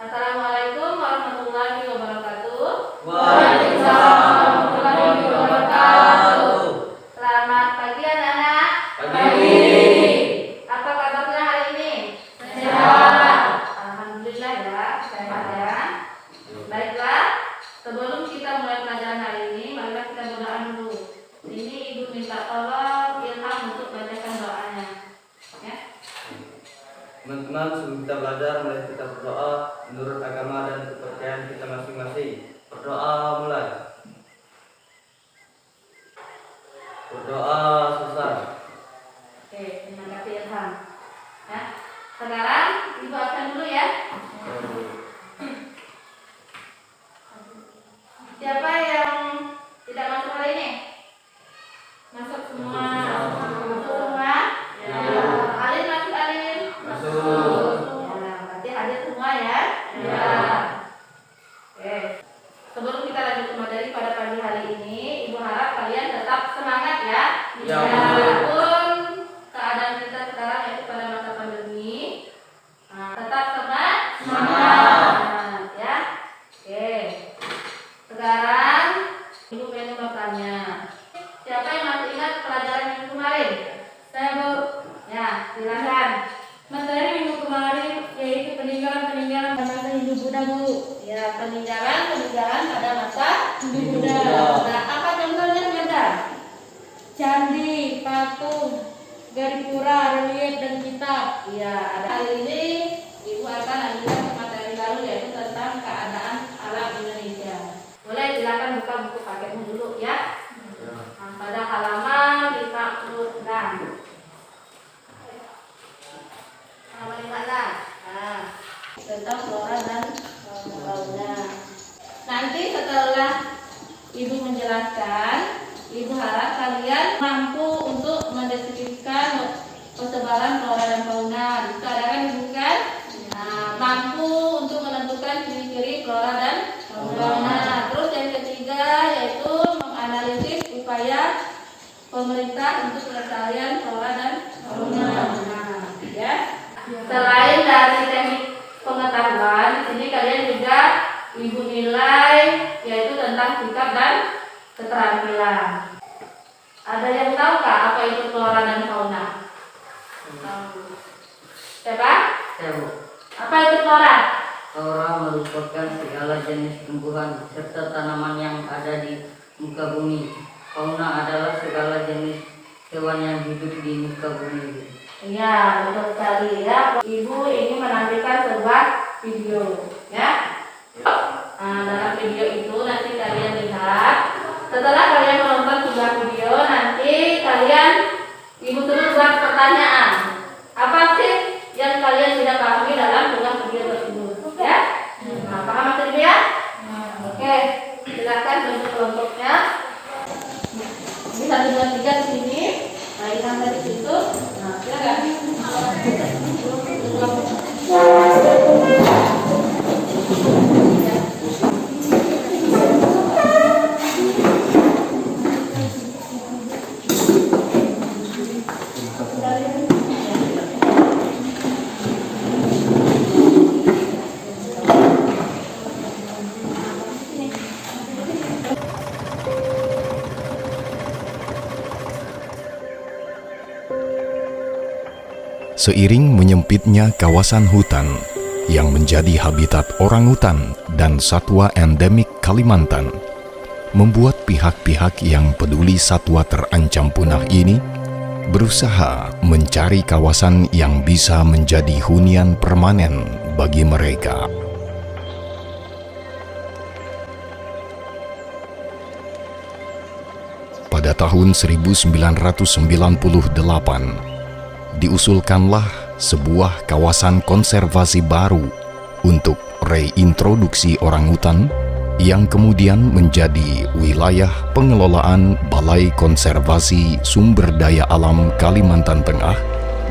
Assalamualaikum warahmatullahi wabarakatuh. Waalaikumsalam warahmatullahi wabarakatuh. Selamat pagi anak-anak. Pagi. Apa kabarnya hari ini? Sehat. Alhamdulillah ya, sehat ya. Baiklah, sebelum kita mulai pelajaran hari ini, marilah kita berdoa dulu. Ini Ibu minta tolong Ilham untuk bacakan doanya. Ya. Teman-teman, sebelum kita belajar, mari kita berdoa menurut agama dan kepercayaan kita masing-masing. Berdoa mulai. Berdoa selesai. Oke, terima kasih Ilham. Ya. Sekarang Ibu akan dulu ya. Siapa yang tidak masuk hari ini? Masuk semua. Masuk semua? Ya. Alin masuk Alin? Masuk. Ya, berarti hadir semua ya? Ya. Oke. Sebelum kita lanjut ke materi pada pagi hari ini, Ibu harap kalian tetap semangat ya. Ya. Walaupun keadaan kita sekarang yaitu pada masa pandemi, tetap semangat ya. Oke. Sekarang Ibu pengen bertanya, siapa yang masih ingat pelajaran minggu kemarin? Saya Bu, Ya, silakan. materi minggu kemarin yaitu peninggalan pada Hindu Buddha Bu. Ya, peninggalan pada masa Hindu Buddha. Buddha. Nah, apa contohnya Mirda? Candi, patung, garipura, relief dan kitab. Ya, ada hari ini Ibu akan lanjutkan ke materi baru yaitu tentang keadaan alam Indonesia. Boleh silakan buka buku paketmu dulu ya. Nah, pada halaman 56. Halaman 56. Nah, tentang flora dan fauna. Nanti setelah Ibu menjelaskan, Ibu harap kalian mampu untuk mendeskripsikan persebaran flora dan fauna. Itu ada kan Ibu kan? Nah, mampu untuk menentukan ciri-ciri flora dan fauna. Terus yang ketiga yaitu menganalisis upaya pemerintah untuk pelestarian flora dan fauna. Nah, ya. Selain dari teknik pengetahuan, di sini kalian juga Ibu nilai yaitu tentang sikap dan keterampilan. Ada yang tahu nggak apa itu flora dan fauna? Siapa? Saya Bu. Apa itu flora? Flora merupakan segala jenis tumbuhan serta tanaman yang ada di muka bumi. Fauna adalah segala jenis hewan yang hidup di muka bumi. Iya, betul sekali ya. Ibu ini menampilkan sebuah video, ya. Nah, dalam video itu nanti kalian lihat. Setelah kalian menonton sebuah video, nanti kalian Ibu suruh buat pertanyaan. Apa sih yang kalian tidak pahami dalam sebuah video tersebut, ya? Nah, paham maksudnya ya? Oke, silakan bentuk kelompoknya. Ini 1, 2, 3 di sini. Nah, yang dari situ. Nah, silakan. Seiring menyempitnya kawasan hutan yang menjadi habitat orangutan dan satwa endemik Kalimantan, membuat pihak-pihak yang peduli satwa terancam punah ini berusaha mencari kawasan yang bisa menjadi hunian permanen bagi mereka. Pada tahun 1998, diusulkanlah sebuah kawasan konservasi baru untuk reintroduksi orangutan yang kemudian menjadi wilayah pengelolaan Balai Konservasi Sumber Daya Alam Kalimantan Tengah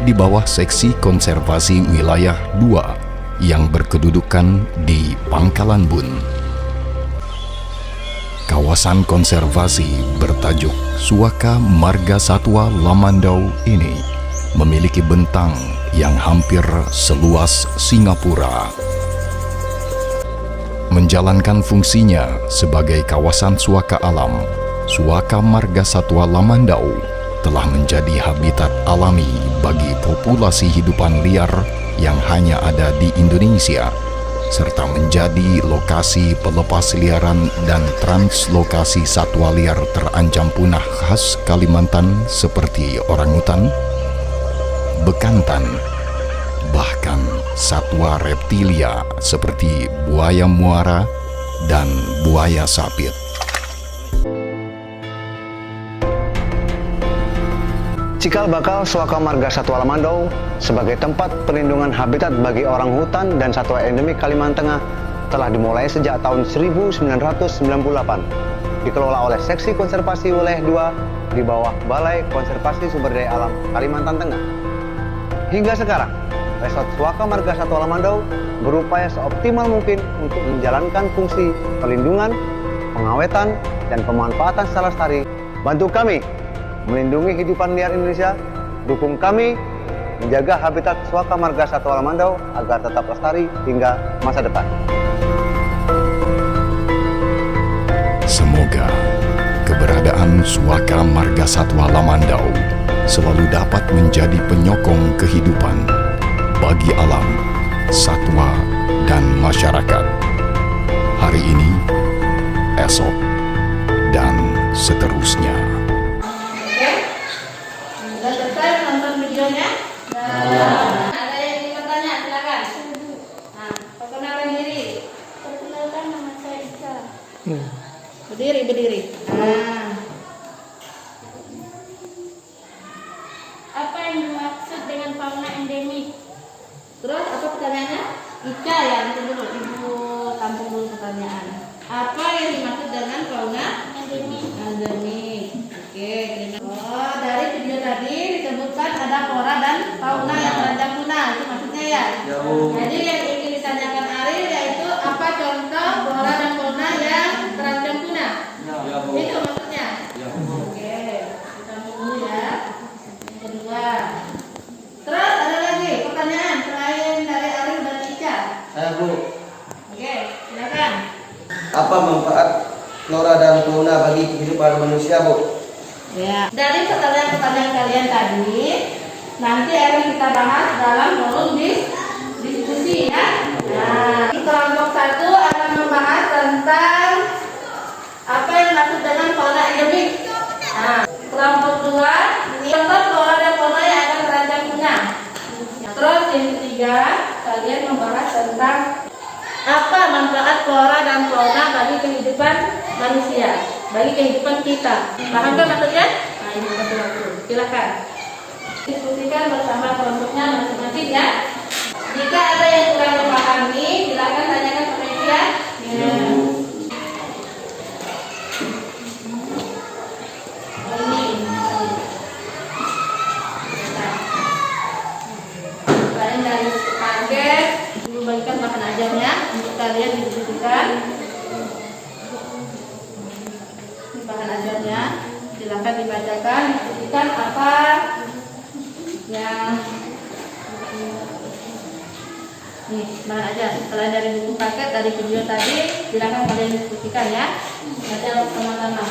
di bawah Seksi Konservasi Wilayah 2 yang berkedudukan di Pangkalan Bun. Kawasan konservasi bertajuk Suaka Marga Satwa Lamandau ini memiliki bentang yang hampir seluas Singapura. menjalankan fungsinya sebagai kawasan suaka alam, Suaka Marga Satwa Lamandau telah menjadi habitat alami bagi populasi hidupan liar yang hanya ada di Indonesia, serta menjadi lokasi pelepas liaran dan translokasi satwa liar terancam punah khas Kalimantan seperti orangutan, bekantan, bahkan satwa reptilia seperti buaya muara dan buaya sapit. Cikal bakal Suaka Marga Satwa Lamandau sebagai tempat perlindungan habitat bagi orang hutan dan satwa endemik Kalimantan Tengah telah dimulai sejak tahun 1998. Dikelola oleh Seksi Konservasi Wilayah 2 di bawah Balai Konservasi Sumber Daya Alam Kalimantan Tengah. Hingga sekarang, Resort Suaka Marga Satwa Lamandau berupaya seoptimal mungkin untuk menjalankan fungsi perlindungan, pengawetan, dan pemanfaatan secara lestari. Bantu kami melindungi hidupan liar Indonesia, dukung kami menjaga habitat Suaka Marga Satwa Lamandau agar tetap lestari hingga masa depan. Semoga keberadaan Suaka Marga Satwa Lamandau selalu dapat menjadi penyokong kehidupan bagi alam, satwa, dan masyarakat. Hari ini, esok, dan seterusnya. Sudah selesai nonton videonya? Ada yang ingin bertanya? Silakan. Nah, perkenalkan diri. Perkenalkan, nama saya Ica. Berdiri. Apa yang dimaksud dengan fauna endemik? Terus apa pertanyaannya? Ica ya, nanti dulu Ibu tampung dulu pertanyaan. Apa yang dimaksud dengan fauna Endemik. endemik? Oke, terima kasih. Oh, dari video tadi disebutkan ada flora dan fauna yang terancam punah. Itu maksudnya ya? Jadi yang ingin ditanyakan Ariel yaitu apa contoh flora dan fauna yang terancam punah? Itu maksudnya? Oke, kita tunggu ya. Yang kedua. Terus ada lagi pertanyaan selain dari Ariel dan Ica? Bu, Oke, silakan. apa manfaat flora dan fauna bagi kehidupan manusia, Bu? Ya. Dari pertanyaan kalian tadi, nanti akan kita bahas dalam forum diskusi ya. Nah, kelompok 1 akan membahas tentang apa yang dimaksud dengan fauna endemik. Nah, kelompok 2 contoh flora dan fauna yang akan terancam punah. Terus yang ketiga, kalian membahas tentang apa manfaat flora dan fauna bagi kehidupan manusia, bagi kehidupan kita. Paham kan maksudnya? Nah, ini satu-satu. Silakan diskusikan bersama kelompoknya masing-masing ya. Jika ada yang kurang memahami, silakan tanyakan ke media. Ya. Kalian dari target membagikan bahan ajarnya untuk kalian didiskusikan. Ini bahan ajarnya, silakan dibacakan, diskusikan apa yang nih bahan ajar. Selain dari buku paket dari video tadi, silakan kalian diskusikan ya. Nanti harus sama-sama.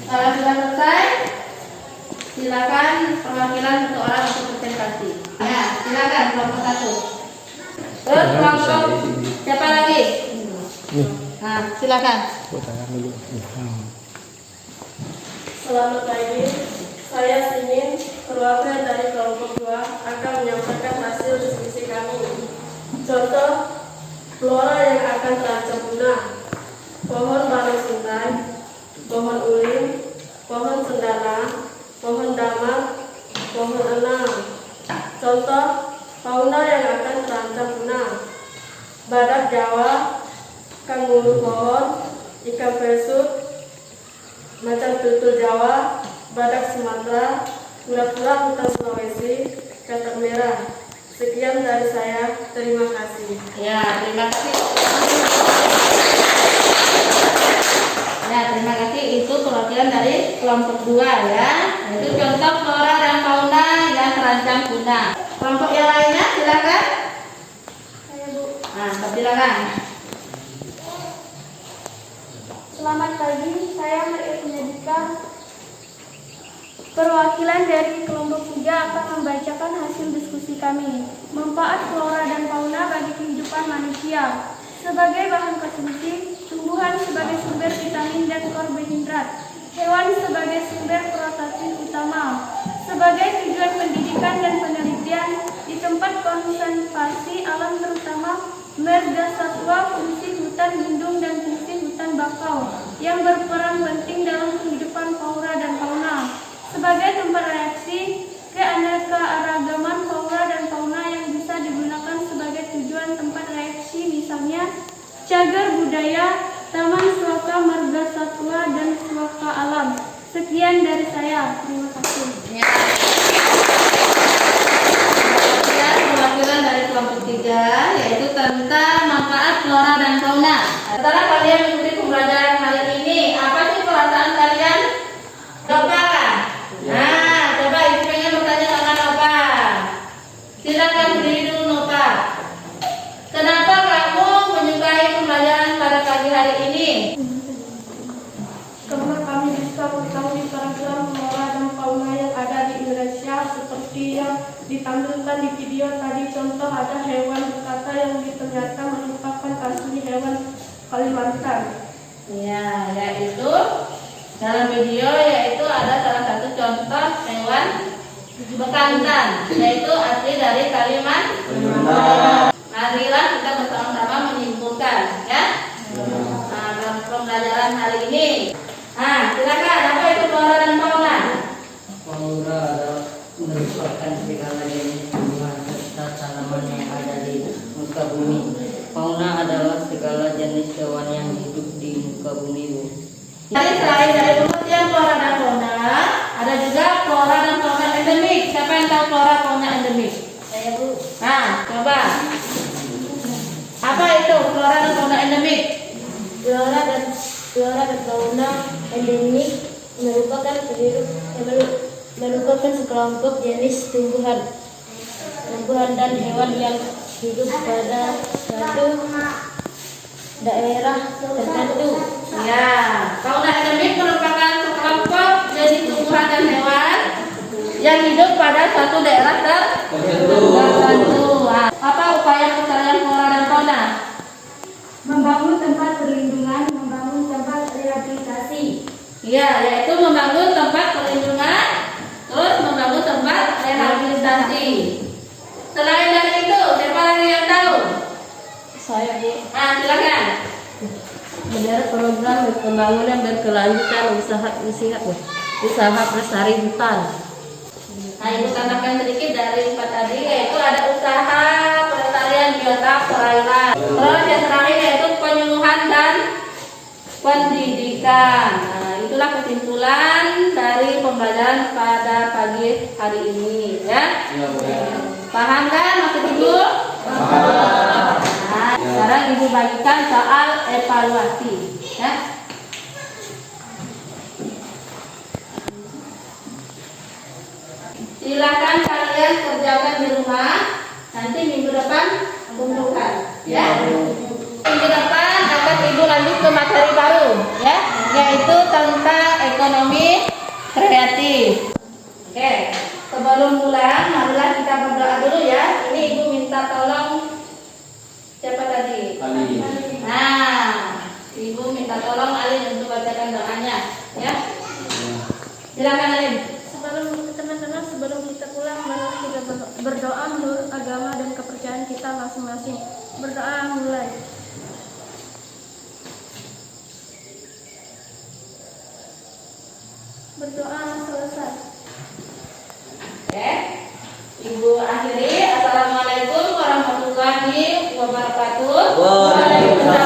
Kalau sudah selesai, silakan perwakilan satu orang untuk presentasi. Ya, silakan kelompok 1. Terus kelompok siapa lagi? Nah, silakan. Selamat pagi, saya Simin, perwakilan dari kelompok 2 akan menyampaikan hasil diskusi kami. Contoh flora yang akan terancam punah: pohon barong sungai, pohon ulin, pohon sendana, pohon damak, pohon enang. Contoh fauna yang akan terancam punah: badak Jawa, kanguru pohon, ikan pesut, macan tutul Jawa, badak Sumatera, kura-kura hutan Sulawesi, katak merah. Sekian dari saya, terima kasih. Ya, terima kasih. Ya, terima kasih. Itu perwakilan dari kelompok 2 ya. Itu contoh flora dan fauna yang terancam punah. Kelompok yang lainnya silakan. Saya Bu. Nah, silakan. Selamat pagi, saya Maria Pendidikan. Perwakilan dari kelompok 3 akan membacakan hasil diskusi kami. Manfaat flora dan fauna bagi kehidupan manusia. Sebagai bahan konsumsi, tumbuhan sebagai sumber vitamin dan karbohidrat, hewan sebagai sumber protein utama. Sebagai tujuan pendidikan dan penelitian di tempat konservasi alam terutama marga satwa, fungsi hutan lindung dan fungsi hutan bakau yang berperan penting dalam kehidupan flora dan fauna. Sebagai tempat reaksi keanekaragaman flora dan fauna yang bisa digunakan sebagai tujuan tempat reaksi, misalnya cagar budaya, taman suaka marga satwa dan suaka alam. Sekian dari saya, terima kasih. Ya. Perwakilan dari kelompok 3 yaitu tentang manfaat flora dan fauna. Setelah kalian mengikuti pembelajaran kali ini, apa sih perasaan kalian? Coba kan? Nah, coba ibu pengen bertanya sama Nova. Silakan berdiri dulu Nova. Kenapa kamu menyukai pembelajaran pada pagi hari ini? Karena kami bisa mengetahui program flora dan fauna yang ada di Indonesia seperti yang ditampilkan di video tadi. Contoh ada hewan berkata yang ternyata merupakan asli hewan Kalimantan. Ya, yaitu dalam video yaitu ada salah satu contoh hewan bekantan, yaitu asli dari Kalimantan. Marilah kita bersama-sama menyimpulkan, ya. Nah, dalam pembelajaran hari ini. Nah, silakan, apa itu flora dan fauna? Flora adalah merupakan segala jenis tumbuhan serta tanaman yang ada di muka bumi. Fauna adalah segala jenis hewan yang hidup di muka bumi, Bu. Jadi selain dari pengertian flora dan fauna, ada juga flora dan fauna endemik. Siapa yang tahu flora fauna endemik? Saya Bu. Nah, coba. Apa itu flora dan fauna endemik? Flora dan fauna endemik merupakan sekelompok jenis tumbuhan dan hewan yang hidup pada suatu daerah tertentu. Ya, fauna endemik merupakan sekelompok jenis tumbuhan dan hewan yang hidup pada suatu daerah tertentu. Nah, apa upaya pelestarian flora dan fauna? Membangun tempat perlindungan, membangun tempat rehabilitasi. Ya, yaitu membangun tempat perlindungan, terus membangun tempat rehabilitasi. Selain dari itu, siapa lagi yang tahu? Saya Bu. Nah, silakan. Menurut program pembangunan berkelanjutan usaha pelestari hutan. Nah, ibu tambahkan sedikit dari 4 tadi, yaitu ada usaha pelestarian biota perairan. Terus yang terakhir yaitu penyuluhan dan pendidikan. Nah, itulah kesimpulan dari pembelajaran pada pagi hari ini, ya. Paham kan maksud ibu? Paham. Nah, sekarang ibu bagikan soal evaluasi, ya. Silakan kalian kerjakan di rumah. Nanti minggu depan kumpulkan, ya. Minggu depan akan ibu lanjut ke materi baru, ya, yaitu tentang ekonomi kreatif. Oke, sebelum pulang, marilah kita berdoa dulu ya. Ini ibu minta tolong siapa tadi? Ali. Nah, ibu minta tolong Alin untuk bacakan doanya, ya. Silakan Alin. Sebelum kita pulang, marilah kita berdoa menurut agama dan kepercayaan kita masing-masing. Berdoa mulai. Berdoa selesai. Oke, ibu akhiri. Assalamualaikum warahmatullahi wabarakatuh. Waalaikumsalam.